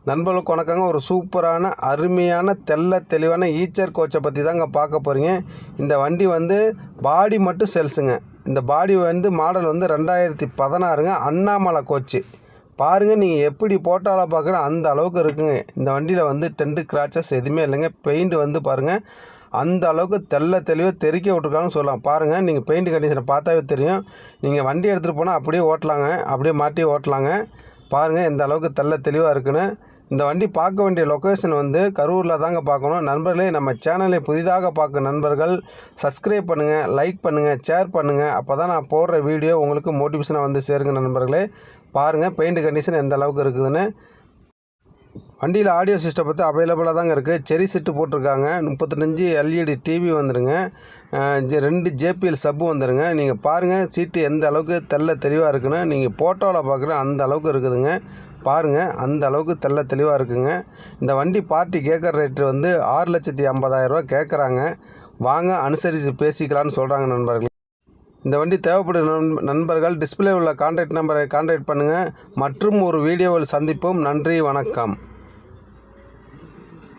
நண்பர்களுக்கு வணக்கங்க. ஒரு சூப்பரான அருமையான தெளிவான ஈச்சர் கோச்சை பற்றி தாங்க பார்க்க போகிறீங்க. இந்த வண்டி வந்து பாடி மட்டும் சேல்ஸுங்க. இந்த பாடி வந்து மாடல் வந்து 2016ங்க. அண்ணாமலை கோச்சு பாருங்கள். நீங்கள் எப்படி போட்டால பார்க்குற அந்த அளவுக்கு இருக்குங்க. இந்த வண்டியில் வந்து டென்ட் கிராச்சஸ் எதுவுமே இல்லைங்க. பெயிண்ட் வந்து பாருங்கள் அந்த அளவுக்கு தெளிவாக தெறிக்க விட்ருக்காங்கன்னு சொல்லலாம். பாருங்கள், நீங்கள் பெயிண்ட் கண்டிஷனை பார்த்தாவே தெரியும். நீங்கள் வண்டி எடுத்துகிட்டு போனால் அப்படியே ஓட்டலாங்க, அப்படியே மாட்டி ஓட்டலாங்க. பாருங்கள் எந்த அளவுக்கு தெளிவாக இருக்குன்னு. இந்த வண்டி பார்க்க வேண்டிய லொக்கேஷன் வந்து கரூரில் தாங்க பார்க்கணும். நண்பர்களே, நம்ம சேனலை புதிதாக பார்க்க நண்பர்கள் சப்ஸ்கிரைப் பண்ணுங்கள், லைக் பண்ணுங்கள், ஷேர் பண்ணுங்கள். அப்போ தான் நான் போடுற வீடியோ உங்களுக்கு மோட்டிவேஷனாக வந்து சேருங்க நண்பர்களே. பாருங்கள் பெயிண்ட் கண்டிஷன் எந்த அளவுக்கு இருக்குதுன்னு. வண்டியில் ஆடியோ சிஸ்டம் பற்றி அவைலபிளாக தாங்க இருக்குது. செரி செட்டு போட்டிருக்காங்க. 32 இன்ச்சு எல்இடி டிவி வந்துடுங்க. 2 JPL சப்பு வந்துடுங்க. நீங்கள் பாருங்கள் சீட்டு எந்த அளவுக்கு தெளிவாக இருக்குன்னு. நீங்கள் ஃபோட்டோவில் பார்க்குற அந்த அளவுக்கு இருக்குதுங்க. பாருங்கள் அந்த அளவுக்கு தெளிவாக இருக்குங்க. இந்த வண்டி பார்ட்டி கேட்குற ரேட்டு வந்து 6,50,000 கேட்குறாங்க. வாங்க அனுசரித்து பேசிக்கலான்னு சொல்கிறாங்க நண்பர்கள். இந்த வண்டி தேவைப்படும் நண்பர்கள் டிஸ்பிளே உள்ள கான்டாக்ட் நம்பரை கான்டாக்ட் பண்ணுங்கள். மற்றும் ஒரு வீடியோவில் சந்திப்போம். நன்றி, வணக்கம்.